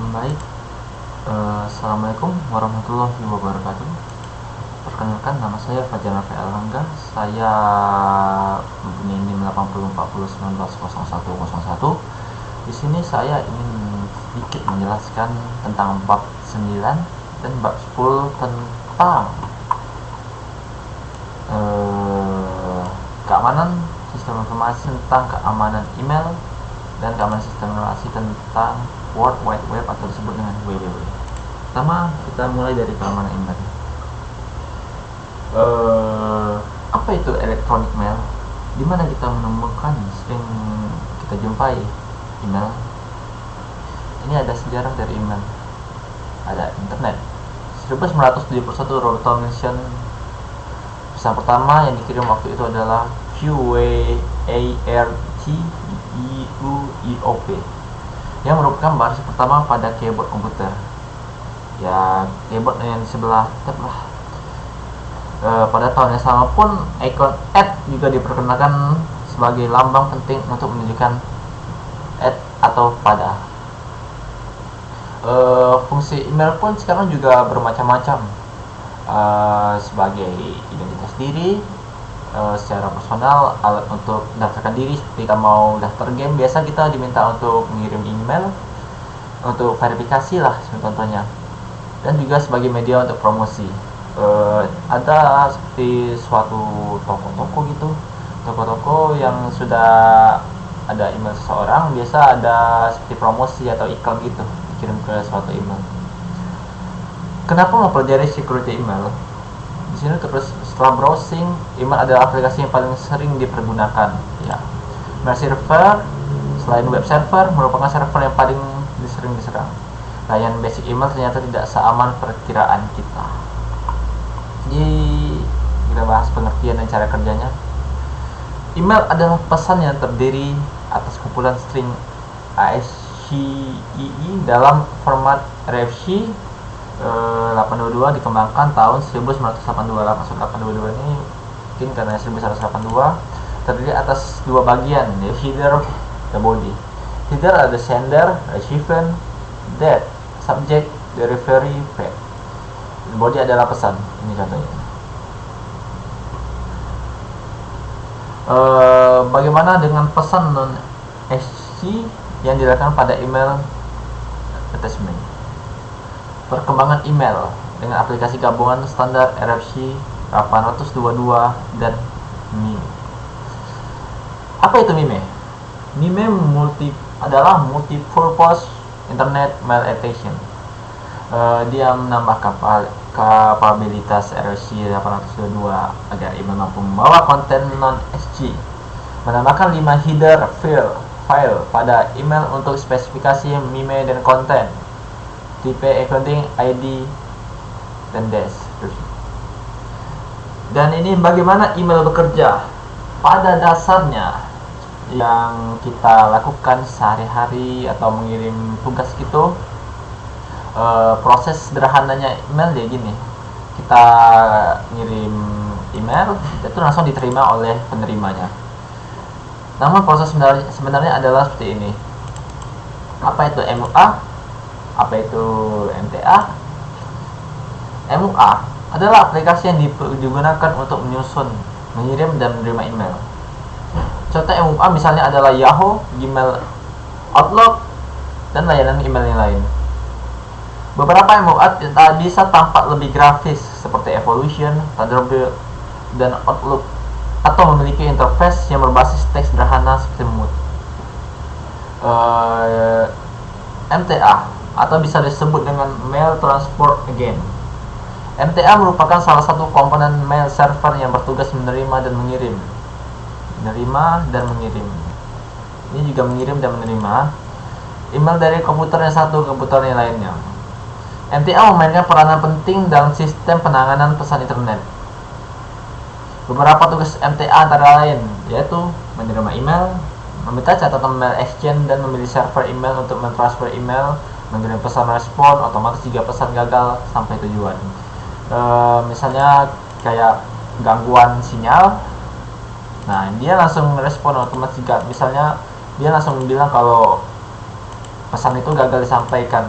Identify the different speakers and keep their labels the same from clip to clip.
Speaker 1: Baik, Assalamualaikum warahmatullahi wabarakatuh. Perkenalkan, nama saya Fajar Nafi Alangga. Saya mempunyai NIM 8040190101. Di sini saya ingin sedikit menjelaskan tentang bab 9 dan bab 10 tentang keamanan sistem informasi, tentang keamanan email dan keamanan sistem informasi tentang World Wide Web atau disebut dengan WWW. Pertama, kita mulai dari keamanan email. Apa itu electronic mail? Di mana kita menemukan, sering kita jumpai email. Ini ada sejarah dari email. Ada internet. 1971 Robert Tomlinson, pesan pertama yang dikirim waktu itu adalah QWERTYUEOP, yang merupakan baris pertama pada keyboard komputer. Ya, keyboard yang di sebelah tab lah. Pada tahun yang sama pun ikon juga diperkenalkan sebagai lambang penting untuk menunjukkan atau pada. Fungsi email pun sekarang juga bermacam-macam, sebagai identitas diri, secara personal, alat untuk mendaftarkan diri. Seperti kita mau daftar game, biasa kita diminta untuk mengirim email untuk verifikasi lah contohnya, dan juga sebagai media untuk promosi. Ada seperti suatu toko-toko gitu, toko-toko yang sudah ada email seseorang, biasa ada seperti promosi atau iklan gitu dikirim ke suatu email. Kenapa mempelajari security email? Di sini terus, setelah browsing, email adalah aplikasi yang paling sering dipergunakan. Ya, mail server selain web server merupakan server yang paling sering diserang. Layanan basic email ternyata tidak seaman perkiraan kita. Jadi kita bahas pengertian dan cara kerjanya. Email adalah pesan yang terdiri atas kumpulan string ASCII dalam format RFC. 822 dikembangkan tahun 1982. Maksud 822 ini mungkin karena 1182, terdiri atas dua bagian, yaitu header dan body. Header ada sender, recipient, that, subject, delivery, path. Body adalah pesan. Ini contohnya. Bagaimana dengan pesan non SC yang dilakukan pada email attachment? Perkembangan email dengan aplikasi gabungan standar RFC 822 dan MIME. Apa itu MIME? MIME adalah multi-purpose internet mail attachment. Dia menambah kapabilitas RFC 822 agar email mampu membawa konten non-SC, menambahkan 5 header file pada email untuk spesifikasi MIME dan konten, tipe accounting, ID, dan deskripsi. Dan ini bagaimana email bekerja. Pada dasarnya yang kita lakukan sehari-hari atau mengirim tugas itu, proses sederhananya email ya gini. Kita ngirim email, itu langsung diterima oleh penerimanya. Namun proses sebenarnya adalah seperti ini. Apa itu MUA? Apa itu MTA? MUA adalah aplikasi yang digunakan untuk menyusun, mengirim, dan menerima email. Contoh MUA misalnya adalah Yahoo, Gmail, Outlook, dan layanan email yang lain. Beberapa MUA bisa tampak lebih grafis seperti Evolution, Thunderbird, dan Outlook, atau memiliki interface yang berbasis teks sederhana seperti Mood. MTA atau bisa disebut dengan Mail Transport Agent. MTA merupakan salah satu komponen mail server yang bertugas menerima dan mengirim. Ini juga mengirim dan menerima email dari komputer yang satu ke komputer yang lainnya. MTA memainkan peranan penting dalam sistem penanganan pesan internet. Beberapa tugas MTA antara lain yaitu menerima email, meminta catatan mail exchange, dan memilih server email untuk mentransfer email, mengirim pesan respon otomatis jika pesan gagal sampai tujuan. Misalnya kayak gangguan sinyal, nah dia langsung respon otomatis jika misalnya dia langsung bilang kalau pesan itu gagal disampaikan,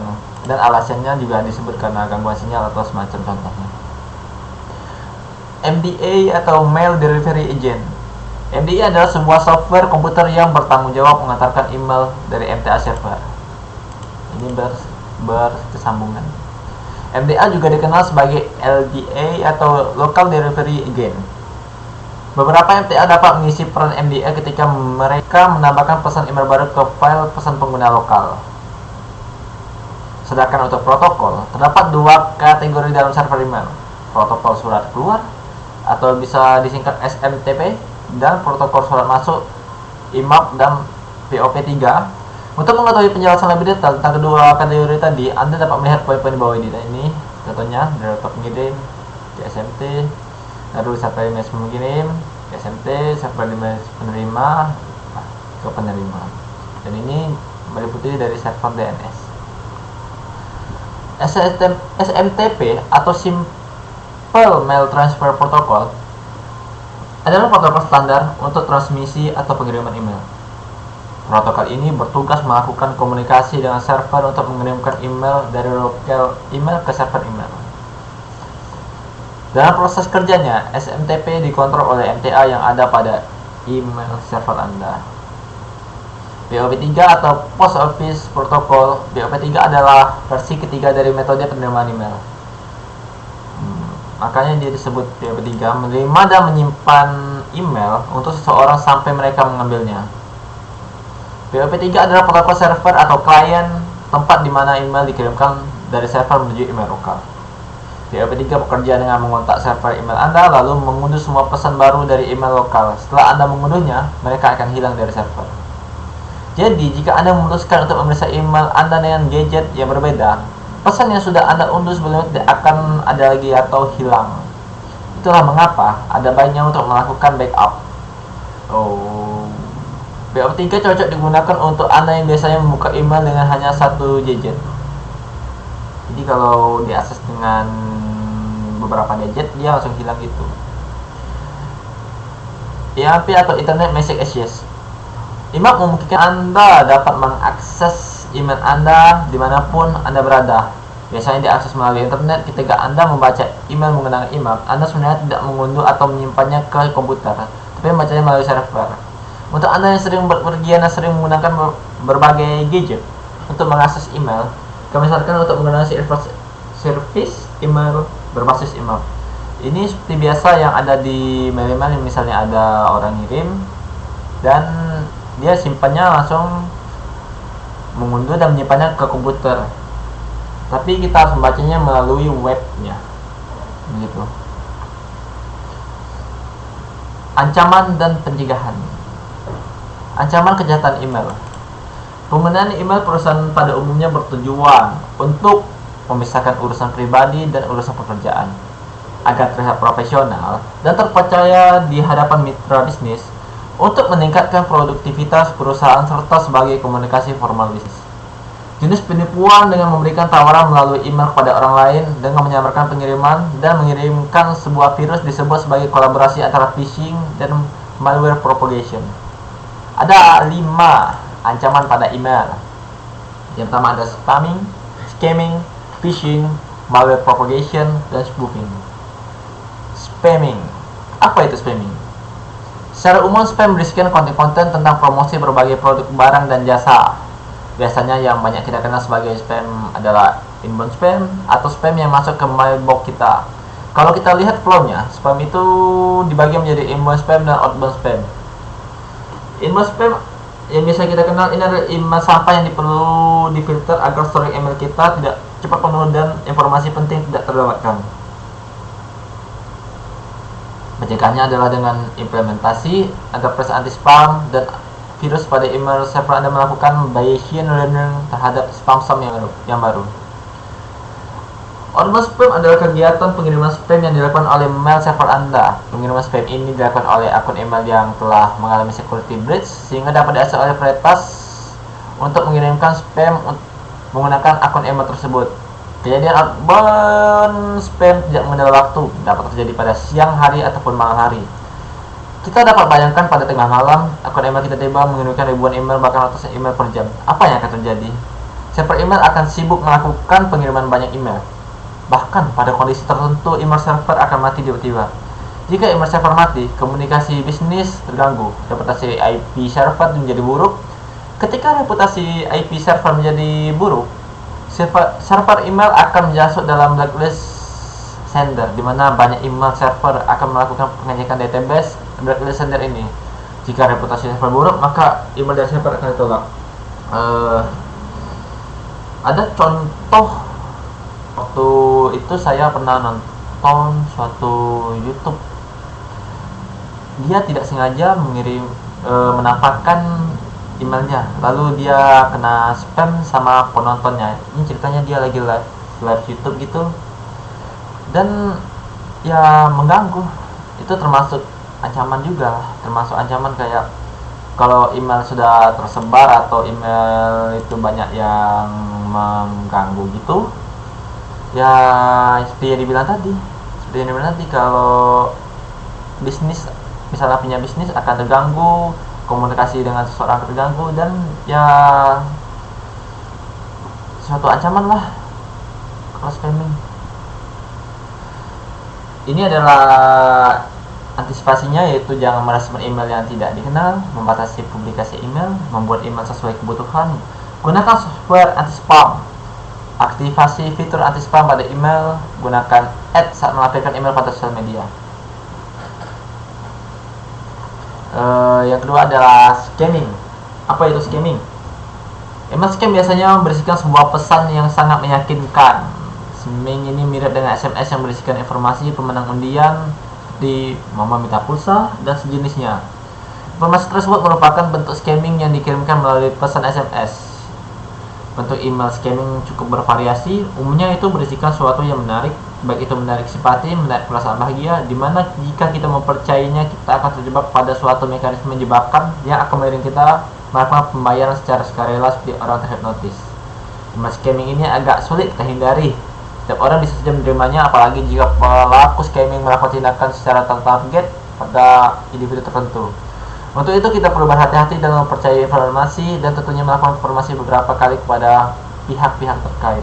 Speaker 1: dan alasannya juga disebut karena gangguan sinyal atau semacam contohnya. MDA atau Mail Delivery Agent. MDA adalah sebuah software komputer yang bertanggung jawab mengantarkan email dari MTA server. Ini berkesambungan. MDA juga dikenal sebagai LDA atau Local Delivery Agent. Beberapa MTA dapat mengisi peran MDA ketika mereka menambahkan pesan email baru ke file pesan pengguna lokal. Sedangkan untuk protokol, terdapat dua kategori dalam server email: protokol surat keluar atau bisa disingkat SMTP, dan protokol surat masuk IMAP dan POP3. Untuk mengetahui penjelasan lebih detail tentang kedua kategori tadi, Anda dapat melihat poin-poin di bawah ini. Contohnya, dari pengirim ke SMT, lalu sampai email mengirim ke SMT, sampai email penerima ke penerima. Dan ini meliputi dari server DNS. SMTP atau Simple Mail Transfer Protocol adalah protokol standar untuk transmisi atau pengiriman email. Protokol ini bertugas melakukan komunikasi dengan server untuk mengirimkan email dari lokal email ke server email. Dalam proses kerjanya, SMTP dikontrol oleh MTA yang ada pada email server Anda. POP3 atau Post Office Protocol. POP3 adalah versi ketiga dari metode penerimaan email. Makanya dia disebut POP3, menerima dan menyimpan email untuk seseorang sampai mereka mengambilnya. POP3 adalah protokol server atau klien, tempat di mana email dikirimkan dari server menuju email lokal. POP3 bekerja dengan mengontak server email Anda lalu mengunduh semua pesan baru dari email lokal. Setelah Anda mengunduhnya, mereka akan hilang dari server. Jadi, jika Anda memutuskan untuk memeriksa email Anda dengan gadget yang berbeda, pesan yang sudah Anda unduh sebelumnya tidak akan ada lagi atau hilang. Itulah mengapa ada baiknya untuk melakukan backup. POP3 cocok digunakan untuk Anda yang biasanya membuka email dengan hanya satu gadget. Jadi kalau diakses dengan beberapa gadget, dia langsung hilang gitu. IMAP atau Internet Message Access. IMAP memungkinkan Anda dapat mengakses email Anda dimanapun Anda berada. Biasanya diakses melalui internet. Ketika Anda membaca email menggunakan IMAP, Anda sebenarnya tidak mengunduh atau menyimpannya ke komputer, tapi membacanya melalui server. Untuk Anda yang sering berpergian dan sering menggunakan berbagai gadget untuk mengakses email, kami sarankan untuk menggunakan service email berbasis IMAP. Ini seperti biasa yang ada di mail-email, misalnya ada orang ngirim dan dia simpannya langsung mengunduh dan menyimpannya ke komputer, tapi kita harus membacanya melalui webnya, begitu. Ancaman dan pencegahan. Ancaman kejahatan email. Penggunaan email perusahaan pada umumnya bertujuan untuk memisahkan urusan pribadi dan urusan pekerjaan agar terlihat profesional dan terpercaya di hadapan mitra bisnis, untuk meningkatkan produktivitas perusahaan serta sebagai komunikasi formal bisnis. Jenis penipuan dengan memberikan tawaran melalui email kepada orang lain dengan menyamarkan pengiriman dan mengirimkan sebuah virus disebut sebagai kolaborasi antara phishing dan malware propagation. Ada 5 ancaman pada email. Yang pertama ada spamming, scamming, phishing, malware propagation, dan spoofing. Spamming. Apa itu spamming? Secara umum, spam berisikan konten-konten tentang promosi berbagai produk barang dan jasa. Biasanya yang banyak kita kenal sebagai spam adalah inbound spam atau spam yang masuk ke mailbox kita. Kalau kita lihat flow-nya, spam itu dibagi menjadi inbound spam dan outbound spam. Inbound spam yang biasa kita kenal ini adalah email sampah yang perlu difilter agar storage email kita tidak cepat penuh dan informasi penting tidak terlewatkan. Pencegahannya adalah dengan implementasi agar proses anti-spam dan virus pada email server Anda melakukan Bayesian learning terhadap spam yang baru. Outbound spam adalah kegiatan pengiriman spam yang dilakukan oleh mail server Anda. Pengiriman spam ini dilakukan oleh akun email yang telah mengalami security breach sehingga dapat diakses oleh peretas untuk mengirimkan spam menggunakan akun email tersebut. Kejadian outbound spam tidak mengenal waktu, dapat terjadi pada siang hari ataupun malam hari. Kita dapat bayangkan pada tengah malam, akun email kita tiba mengirimkan ribuan email bahkan ratusan email per jam. Apa yang akan terjadi? Server email akan sibuk melakukan pengiriman banyak email. Bahkan pada kondisi tertentu, email server akan mati tiba-tiba. Jika email server mati, komunikasi bisnis terganggu, reputasi IP server menjadi buruk. Ketika reputasi IP server menjadi buruk, server email akan masuk dalam blacklist sender, di mana banyak email server akan melakukan pengecekan database blacklist sender ini. Jika reputasi server buruk, maka email dari server akan ditolak. Ada contoh, waktu itu saya pernah nonton suatu YouTube. Dia tidak sengaja menampakkan emailnya, lalu dia kena spam sama penontonnya. Ini ceritanya dia lagi live YouTube gitu, dan ya mengganggu. Itu termasuk ancaman juga, termasuk ancaman kayak kalau email sudah tersebar atau email itu banyak yang mengganggu gitu, ya seperti yang dibilang tadi, kalau bisnis, misalnya punya bisnis akan terganggu, komunikasi dengan seseorang terganggu, dan ya suatu ancaman lah kalau spamming. Ini adalah antisipasinya, yaitu jangan merespon email yang tidak dikenal, membatasi publikasi email, membuat email sesuai kebutuhan, gunakan software anti-spam, aktivasi fitur anti-spam pada email, gunakan ads saat melampirkan email pada sosial media. Yang kedua adalah scamming. Apa itu scamming? Email scam biasanya berisikan sebuah pesan yang sangat meyakinkan. Scamming ini mirip dengan SMS yang berisikan informasi pemenang undian di mama minta pulsa dan sejenisnya. Informasi tersebut merupakan bentuk scamming yang dikirimkan melalui pesan SMS. Bentuk email scamming cukup bervariasi. Umumnya itu berisikan sesuatu yang menarik, baik itu menarik simpati, menarik perasaan bahagia, di mana jika kita mempercayainya, kita akan terjebak pada suatu mekanisme jebakan yang akan menggiring kita melakukan pembayaran secara sukarela seperti orang terhipnotis. Email scamming ini agak sulit kita hindari. Setiap orang bisa saja menerimanya, apalagi jika pelaku scamming melakukan tindakan secara target pada individu tertentu. Untuk itu kita perlu berhati-hati dalam mempercayai informasi dan tentunya melakukan informasi beberapa kali kepada pihak-pihak terkait.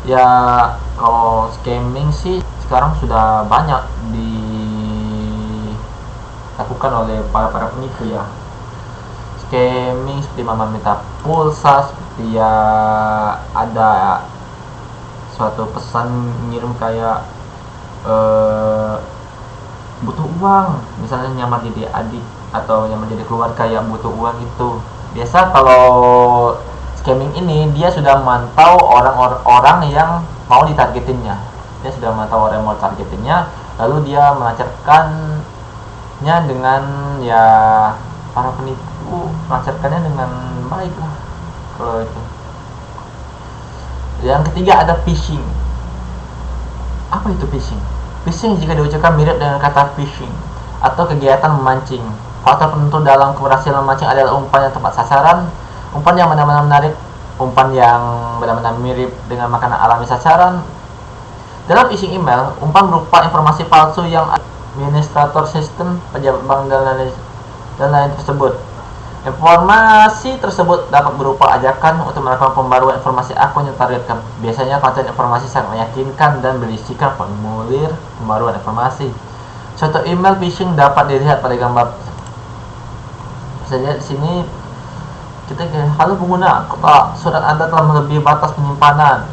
Speaker 1: Ya, kalau scamming sih sekarang sudah banyak dilakukan oleh para penipu ya. Scamming seperti mama minta pulsa, seperti ya ada suatu pesan ngirim kayak butuh uang, misalnya nyamar jadi adik atau nyamar jadi keluarga yang butuh uang itu. Biasa kalau scamming ini dia sudah memantau orang-orang yang mau ditargetinnya. Lalu dia melancarkannya dengan ya para penipu melancarkannya dengan baik lah kalau itu. Yang ketiga ada phishing. Apa itu phishing? Phishing jika diucapkan mirip dengan kata phishing atau kegiatan memancing. Faktor penentu dalam keberhasilan memancing adalah umpan yang tepat sasaran, umpan yang benar-benar menarik, umpan yang benar-benar mirip dengan makanan alami sasaran. Dalam phishing email, umpan berupa informasi palsu yang administrator sistem, pejabat bank, dan lain tersebut. Informasi tersebut dapat berupa ajakan untuk melakukan pembaruan informasi akun yang targetkan. Biasanya konten informasi sangat meyakinkan dan berisikan formulir pembaruan informasi. Contoh email phishing dapat dilihat pada gambar. Bisa lihat di sini. Kita halo pengguna, surat Anda telah melebihi batas penyimpanan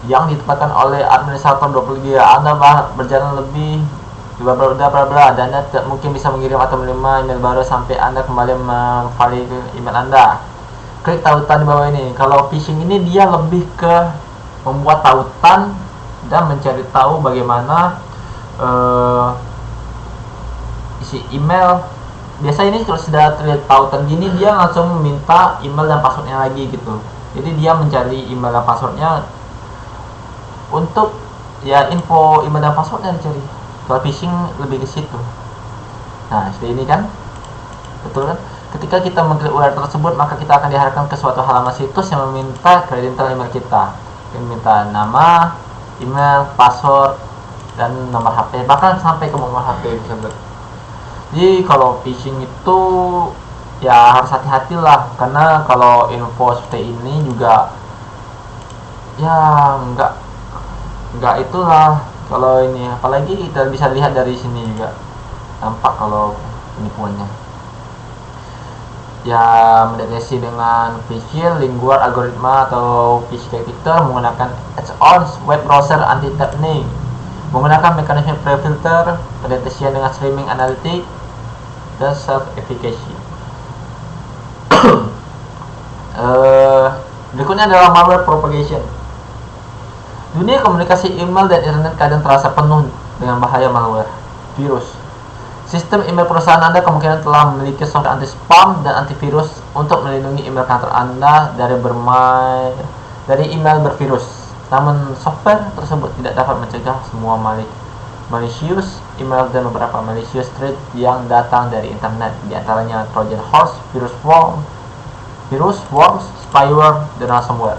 Speaker 1: yang ditetapkan oleh administrator 20 GB. Anda berjalan lebih bla dan Anda tidak mungkin bisa mengirim atau menerima email baru sampai Anda kembali memvalidasi email Anda. Klik tautan di bawah ini. Kalau phishing ini dia lebih ke membuat tautan dan mencari tahu bagaimana isi email. Biasanya ini kalau sudah terlihat tautan gini, dia langsung minta email dan passwordnya lagi gitu. Jadi dia mencari email dan passwordnya untuk ya info email dan passwordnya dicari. Kalau phishing lebih ke situ. Nah, seperti ini kan, betul kan? Ketika kita mengklik URL tersebut, maka kita akan diarahkan ke suatu halaman situs yang meminta credential email kita. Meminta nama, email, password, dan nomor HP, bahkan sampai ke nomor HP tersebut. Jadi kalau phishing itu ya harus hati-hati lah, karena kalau info seperti ini juga ya nggak itulah. Kalau ini apalagi kita bisa lihat dari sini juga tampak kalau penipuannya ya mendeteksi dengan phishing, lingual algoritma atau phishing detector menggunakan add-on web browser anti-theft, menggunakan mekanisme pre-filter, pendeteksian dengan streaming analytics dan self-efficacy. Berikutnya adalah malware propagation. Dunia komunikasi email dan internet kadang terasa penuh dengan bahaya malware, virus. Sistem email perusahaan Anda kemungkinan telah memiliki software anti-spam dan antivirus untuk melindungi email kantor Anda dari email bervirus. Namun, software tersebut tidak dapat mencegah semua malicious email dan beberapa malicious threat yang datang dari internet, di antaranya Trojan horse, virus, worms, spyware, dan ransomware.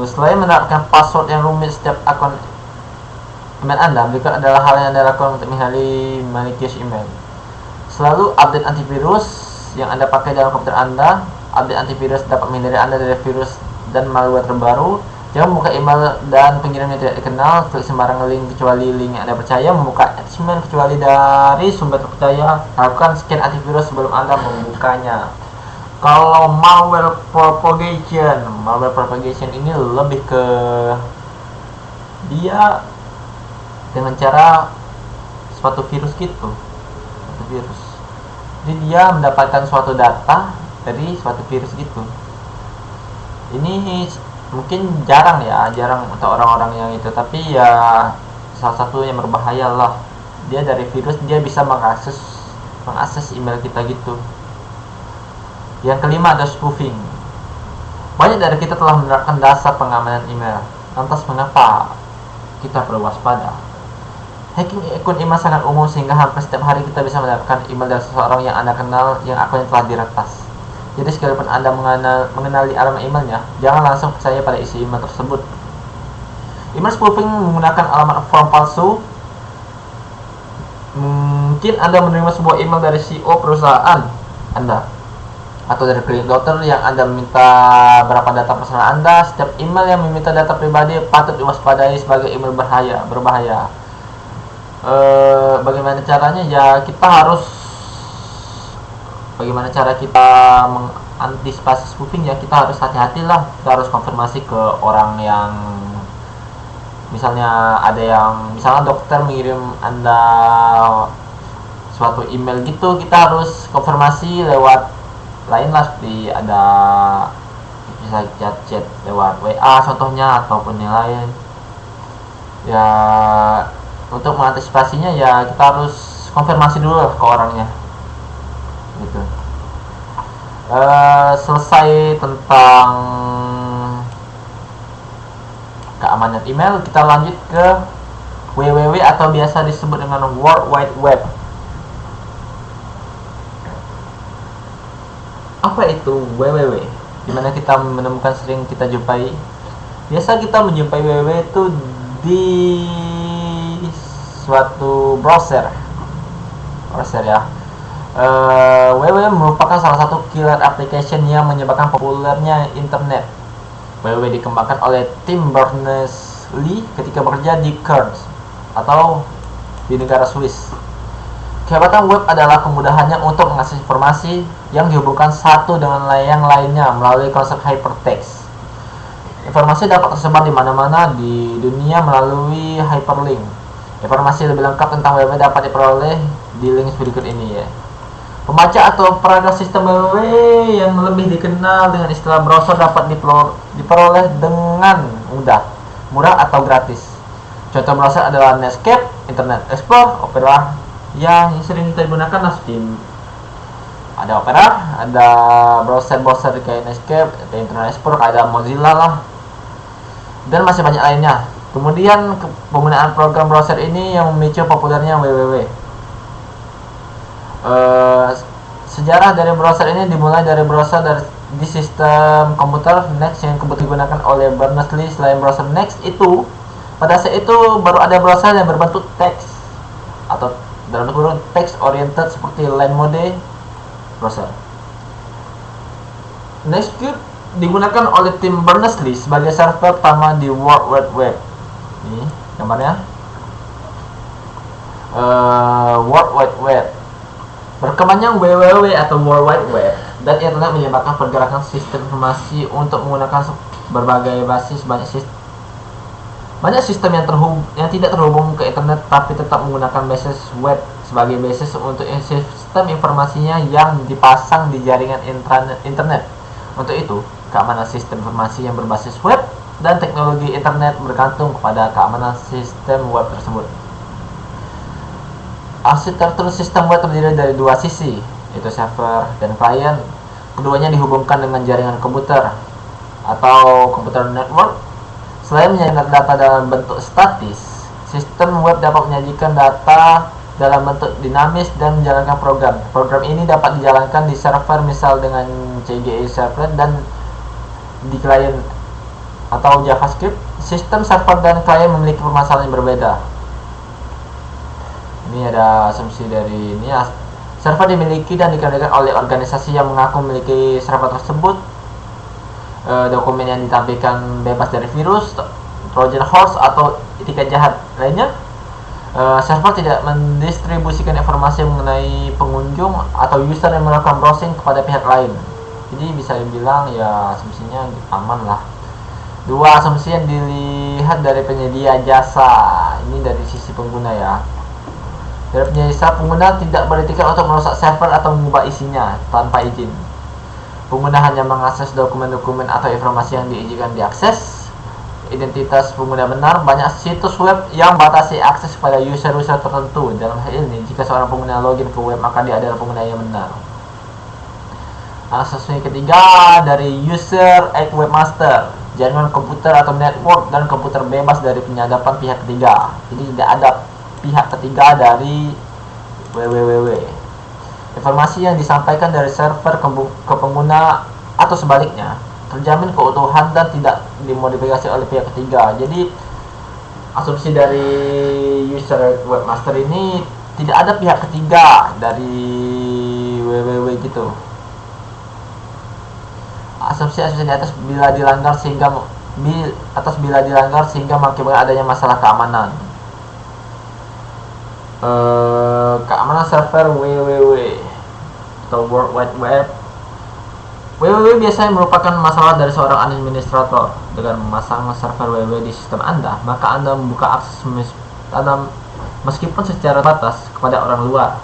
Speaker 1: Selain menerapkan password yang rumit setiap akun email Anda, berikut adalah hal yang Anda lakukan untuk menghindari malicious email. Selalu update antivirus yang Anda pakai dalam komputer Anda. Update antivirus dapat menghindari Anda dari virus dan malware terbaru. Jangan membuka email dan pengirim yang tidak dikenal. Klik sembarang link kecuali link yang Anda percaya. Membuka attachment kecuali dari sumber terpercaya. Lakukan scan antivirus sebelum Anda membukanya. Kalau malware propagation ini lebih ke dia dengan cara suatu virus gitu, jadi dia mendapatkan suatu data dari suatu virus gitu. Ini mungkin jarang untuk orang-orang yang itu, tapi ya salah satu yang berbahaya lah. Dia dari virus, dia bisa mengakses email kita gitu. Yang kelima ada spoofing. Banyak dari kita telah menerapkan dasar pengamanan email. Lantas mengapa kita perlu waspada? Hacking akun email sangat umum sehingga hampir setiap hari kita bisa mendapatkan email dari seseorang yang Anda kenal yang akunnya telah diretas. Jadi sekalipun Anda mengenali alamat emailnya, jangan langsung percaya pada isi email tersebut. Email spoofing menggunakan alamat form palsu. Mungkin Anda menerima sebuah email dari CEO perusahaan Anda atau dari klinik dokter yang Anda meminta berapa data personal Anda. Setiap email yang meminta data pribadi patut diwaspadai sebagai email berbahaya. Bagaimana caranya? Ya bagaimana cara kita mengantisipasi spoofing? Ya kita harus hati-hatilah. Kita harus konfirmasi ke orang yang misalnya dokter mengirim Anda suatu email gitu, kita harus konfirmasi lewat lain lah, seperti ada bisa chat lewat WA contohnya ataupun yang lain. Ya untuk mengantisipasinya ya kita harus konfirmasi dulu ke orangnya gitu. Selesai tentang keamanan email, kita lanjut ke www atau biasa disebut dengan World Wide Web. Apa itu www? Dimana kita menemukan sering kita jumpai. Biasa kita menjumpai www itu di suatu browser ya. www merupakan salah satu killer application yang menyebabkan populernya internet. www dikembangkan oleh Tim Berners-Lee ketika bekerja di Kearns atau di negara Swiss. Kehebatan web adalah kemudahannya untuk mengakses informasi yang dihubungkan satu dengan yang lainnya melalui konsep hypertext. Informasi dapat tersebar di mana-mana di dunia melalui hyperlink. Informasi lebih lengkap tentang web dapat diperoleh di link berikut ini ya. Pembaca atau perangkat sistem www yang lebih dikenal dengan istilah browser dapat diperoleh dengan mudah, murah atau gratis. Contoh browser adalah Netscape, Internet Explorer, Opera. Yang sering kita gunakan Steam, ada Opera, ada browser kayak Netscape, ada Internet Explorer, ada Mozilla lah, dan masih banyak lainnya. Kemudian penggunaan program browser ini yang memicu populernya www. Sejarah dari browser ini dimulai dari browser di sistem komputer Next yang kebetulan digunakan oleh Berners-Lee. Selain browser Next itu, pada saat itu baru ada browser yang berbentuk teks atau dalam kurung text oriented seperti line mode browser. Nextcube digunakan oleh tim Berners-Lee sebagai server pertama di World Wide Web. Ini gambarnya. World Wide Web. Berkembangnya WWW atau World Wide Web dan internet menyebabkan pergerakan sistem informasi untuk menggunakan berbagai basis banyak sistem yang tidak terhubung ke internet tapi tetap menggunakan basis web sebagai basis untuk sistem informasinya yang dipasang di jaringan internet. Untuk itu, keamanan sistem informasi yang berbasis web dan teknologi internet bergantung kepada keamanan sistem web tersebut. Arsitektur sistem web terdiri dari dua sisi, yaitu server dan klien. Keduanya dihubungkan dengan jaringan komputer atau komputer network. Selain menyajikan data dalam bentuk statis, sistem web dapat menyajikan data dalam bentuk dinamis dan menjalankan program. Program ini dapat dijalankan di server misal dengan CGI servlet dan di klien atau JavaScript. Sistem server dan klien memiliki permasalahan yang berbeda. Ini ada asumsi dari ini. Server dimiliki dan dikendalikan oleh organisasi yang mengaku memiliki server tersebut. Dokumen yang ditampilkan bebas dari virus, Trojan horse atau etiket jahat lainnya. Server tidak mendistribusikan informasi mengenai pengunjung atau user yang melakukan browsing kepada pihak lain. Jadi bisa dibilang ya asumsinya aman lah. Dua asumsi yang dilihat dari penyedia jasa. Ini dari sisi pengguna ya. Dari penyedia jasa, pengguna tidak beretikat untuk merusak server atau mengubah isinya tanpa izin. Pengguna hanya mengakses dokumen-dokumen atau informasi yang diizinkan diakses. Identitas pengguna benar. Banyak situs web yang batasi akses pada user-user tertentu. Dalam hal ini, jika seorang pengguna login ke web, maka dia adalah pengguna yang benar. Asumsi ketiga dari user at webmaster, jaringan komputer atau network dan komputer bebas dari penyadapan pihak ketiga. Jadi tidak ada pihak ketiga dari www. Informasi yang disampaikan dari server ke pengguna atau sebaliknya terjamin keutuhan dan tidak dimodifikasi oleh pihak ketiga. Jadi asumsi dari user webmaster ini tidak ada pihak ketiga dari www gitu. Asumsi di atas bila dilanggar sehingga mengakibatkan adanya masalah keamanan. Keamanan server www atau World Wide Web. www biasanya merupakan masalah dari seorang administrator. Dengan memasang server www di sistem Anda, maka Anda membuka akses meskipun secara terbatas kepada orang luar.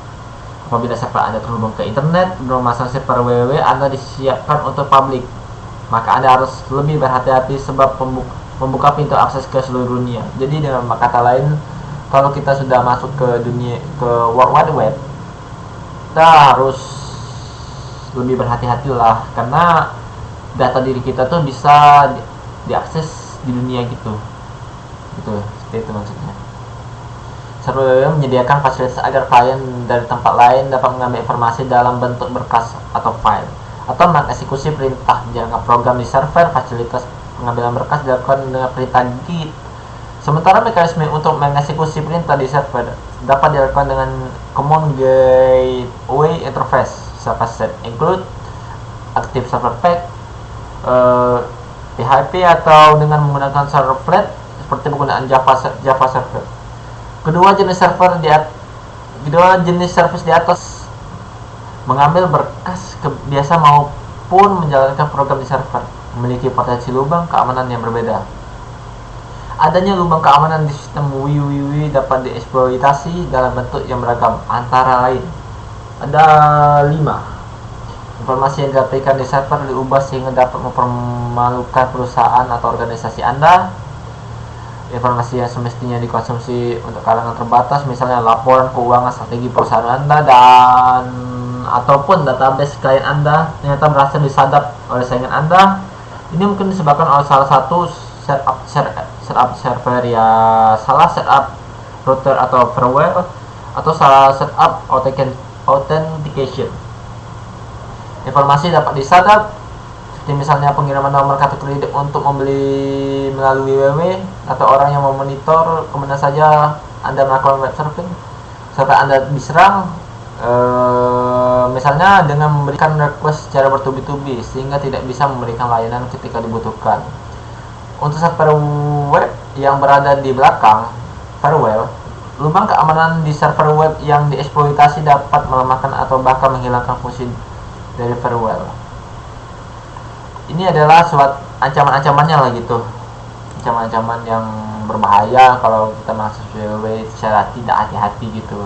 Speaker 1: Apabila server Anda terhubung ke internet dan memasang server www Anda disiapkan untuk publik, maka Anda harus lebih berhati-hati sebab membuka pintu akses ke seluruh dunia. Jadi dengan kata lain, kalau kita sudah masuk ke World Wide Web, kita harus lebih berhati-hatilah karena data diri kita tuh bisa diakses di dunia gitu, seperti itu maksudnya. Server www menyediakan fasilitas agar klien dari tempat lain dapat mengambil informasi dalam bentuk berkas atau file atau mengeksekusi perintah menjalankan program di server. Fasilitas pengambilan berkas dilakukan dengan perintah git. Sementara mekanisme untuk mengeksekusi perintah di server dapat dilakukan dengan command gateway interface, set include, active server pack, PHP atau dengan menggunakan servlet seperti penggunaan Java server. Kedua jenis service di atas mengambil berkas biasa maupun menjalankan program di server memiliki potensi lubang keamanan yang berbeda. Adanya lubang keamanan di sistem www dapat dieksploitasi dalam bentuk yang beragam, antara lain ada 5. Informasi yang didapatkan di server diubah sehingga dapat mempermalukan perusahaan atau organisasi Anda. Informasi yang semestinya dikonsumsi untuk kalangan terbatas, misalnya laporan keuangan strategi perusahaan Anda dan ataupun database klien Anda ternyata berhasil disadap oleh saingan Anda. Ini mungkin disebabkan oleh salah satu setup server ya, salah setup router atau firmware, atau salah setup authentication. Informasi dapat disadap seperti misalnya pengiriman nomor kartu kredit untuk membeli melalui www atau orang yang memonitor kemana saja Anda melakukan web surfing. server Anda diserang, misalnya dengan memberikan request secara bertubi-tubi sehingga tidak bisa memberikan layanan ketika dibutuhkan. Untuk server web yang berada di belakang firewall, lubang keamanan di server web yang dieksploitasi dapat melemahkan atau bahkan menghilangkan fungsi dari firewall. Ini adalah suatu ancaman-ancamannya lah gitu, ancaman-ancaman yang berbahaya kalau kita mengakses web secara tidak hati-hati gitu.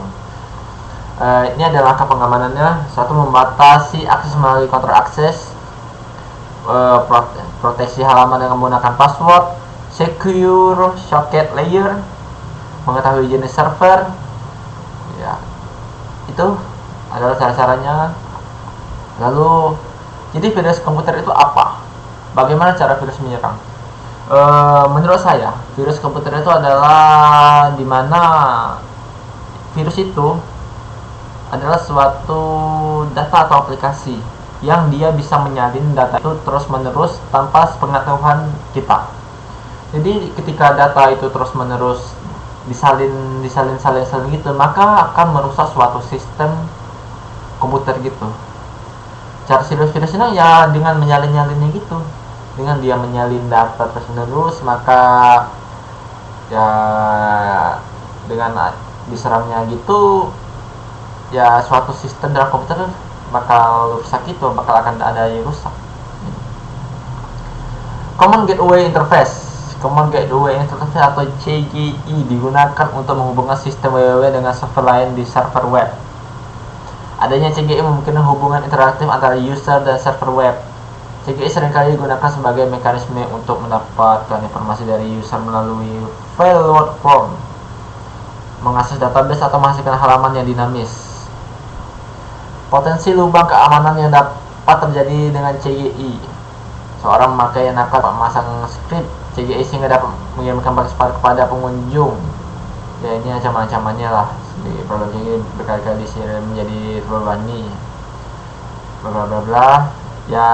Speaker 1: Ini adalah langkah pengamanannya. Satu, membatasi akses melalui kontrol akses, proteksi halaman dengan menggunakan password, secure socket layer, mengetahui jenis server. Ya, itu adalah cara-caranya. Lalu, jadi virus komputer itu apa? Bagaimana cara virus menyerang? Menurut saya, virus komputer itu adalah dimana virus itu adalah suatu data atau aplikasi yang dia bisa menyalin data itu terus-menerus tanpa sepengetahuan kita. Jadi ketika data itu terus-menerus disalin gitu, maka akan merusak suatu sistem komputer gitu. Cara virus ini ya dengan menyalin-nyalinnya gitu, dengan dia menyalin data terus-menerus, maka ya dengan diserangnya gitu, ya suatu sistem dalam komputer bakal rusak itu, bakal akan ada yang rusak. Common Gateway Interface atau CGI digunakan untuk menghubungkan sistem www dengan server lain di server web. Adanya CGI memungkinkan hubungan interaktif antara user dan server web. CGI seringkali digunakan sebagai mekanisme untuk mendapatkan informasi dari user melalui file load form, mengakses database atau menghasilkan halaman yang dinamis. Potensi lubang keamanan yang dapat terjadi dengan CGI. Seorang pemakai yang nakal memasang script CGI sehingga dapat mengirimkan paket kepada pengunjung. Ya, ini ancaman-ancamannya lah. Di program CGI berkali-kali disiram menjadi terbebani. Bla bla bla. Ya,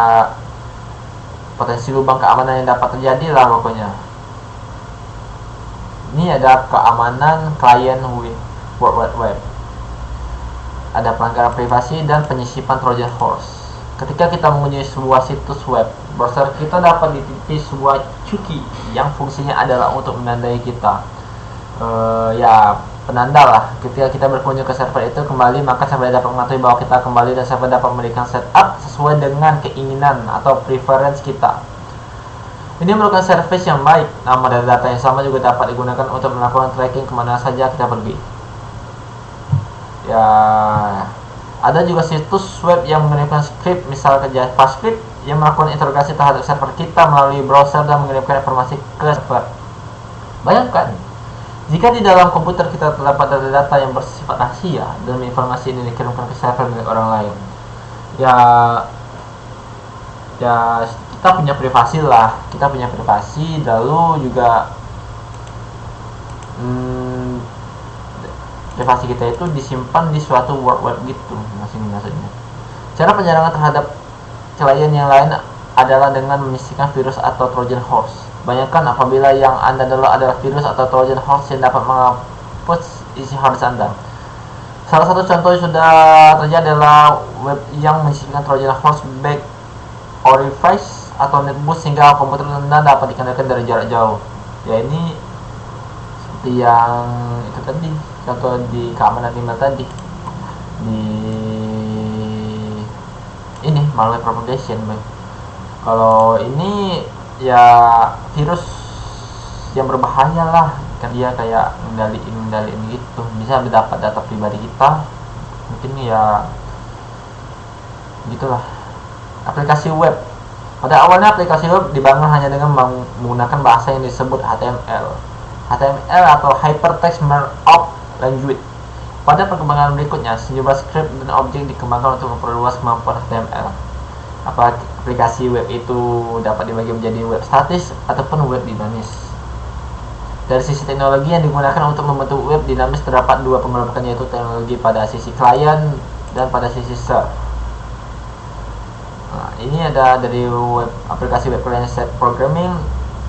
Speaker 1: potensi lubang keamanan yang dapat terjadi lah pokoknya. Ini ada keamanan klien World Wide Web. Ada pelanggaran privasi dan penyisipan Trojan Horse. Ketika kita mengunjungi sebuah situs web, browser kita dapat dititipi sebuah cookie yang fungsinya adalah untuk menandai kita. Ya, penanda lah. Ketika kita berkunjung ke server itu kembali, maka server dapat mengetahui bahwa kita kembali dan server dapat memberikan setup sesuai dengan keinginan atau preference kita. Ini merupakan service yang baik. Nama dan data yang sama juga dapat digunakan untuk melakukan tracking kemana saja kita pergi. Ya, ada juga situs web yang mengirimkan script, misalnya JavaScript, yang melakukan interogasi terhadap server kita melalui browser dan mengirimkan informasi ke server. Bayangkan, jika di dalam komputer kita terdapat data-data yang bersifat rahasia dan informasi ini dikirimkan ke server milik orang lain, ya kita punya privasi lah, lalu juga privasi kita itu disimpan di suatu world web gitu maksudnya. Cara penyerangan terhadap klien yang lain adalah dengan menyisipkan virus atau Trojan Horse. Bayangkan apabila yang Anda download adalah virus atau Trojan Horse yang dapat menghapus isi hard disk Anda. Salah satu contoh yang sudah terjadi adalah web yang menyisipkan Trojan Horse back orifice atau netboost sehingga komputer Anda dapat dikendalikan dari jarak jauh. Ya, ini seperti yang itu tadi, contoh di keamanan email tadi, di ini malware propagation. Kalau ini ya virus yang berbahaya lah, kan dia kayak ngendaliin gitu, bisa mendapat data pribadi kita, mungkin ya gitulah. Aplikasi web, pada awalnya aplikasi web dibangun hanya dengan menggunakan bahasa yang disebut HTML atau Hypertext Markup Language. Pada perkembangan berikutnya, sejumlah script dan objek dikembangkan untuk memperluas kemampuan HTML. Aplikasi web itu dapat dibagi menjadi web statis ataupun web dinamis. Dari sisi teknologi yang digunakan untuk membentuk web dinamis terdapat dua pengelompokan, yaitu teknologi pada sisi klien dan pada sisi server. Nah, ini ada dari web aplikasi web client side programming.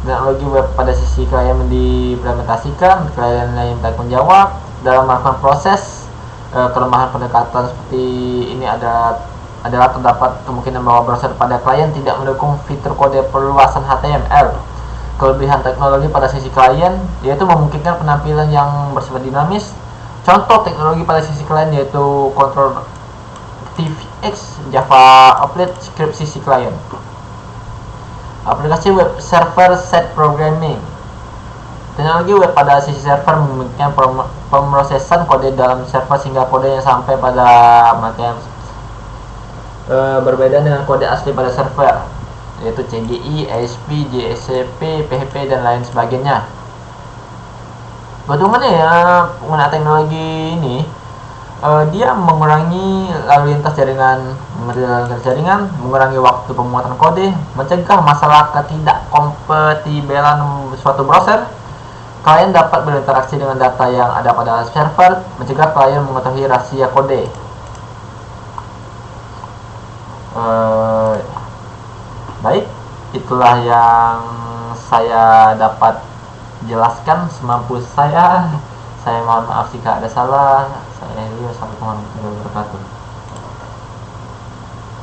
Speaker 1: Teknologi web pada sisi klien diimplementasikan, klien yang bertanggung jawab dalam melakukan proses kelemahan pendekatan seperti ini adalah terdapat kemungkinan bahwa browser pada klien tidak mendukung fitur kode perluasan HTML. Kelebihan teknologi pada sisi klien yaitu memungkinkan penampilan yang bersifat dinamis. Contoh teknologi pada sisi klien yaitu Control TVX, Java Applet, Script sisi klien. Aplikasi web server set programming. Teknologi web pada sisi server memungkinkan pemrosesan kode dalam server sehingga kode yang sampai pada mereka berbeda dengan kode asli pada server, yaitu CGI, ASP, JSP, PHP dan lain sebagainya. Keuntungannya ya penggunaan teknologi ini, dia mengurangi lalu lintas jaringan, mengurangi waktu pembuatan kode, mencegah masalah ketidakkompatibelan suatu browser. Klien dapat berinteraksi dengan data yang ada pada server, mencegah klien mengetahui rahasia kode. Baik, itulah yang saya dapat jelaskan semampu saya. Saya mohon maaf jika ada salah. Saya Helio, assalamualaikum warahmatullahi wabarakatuh.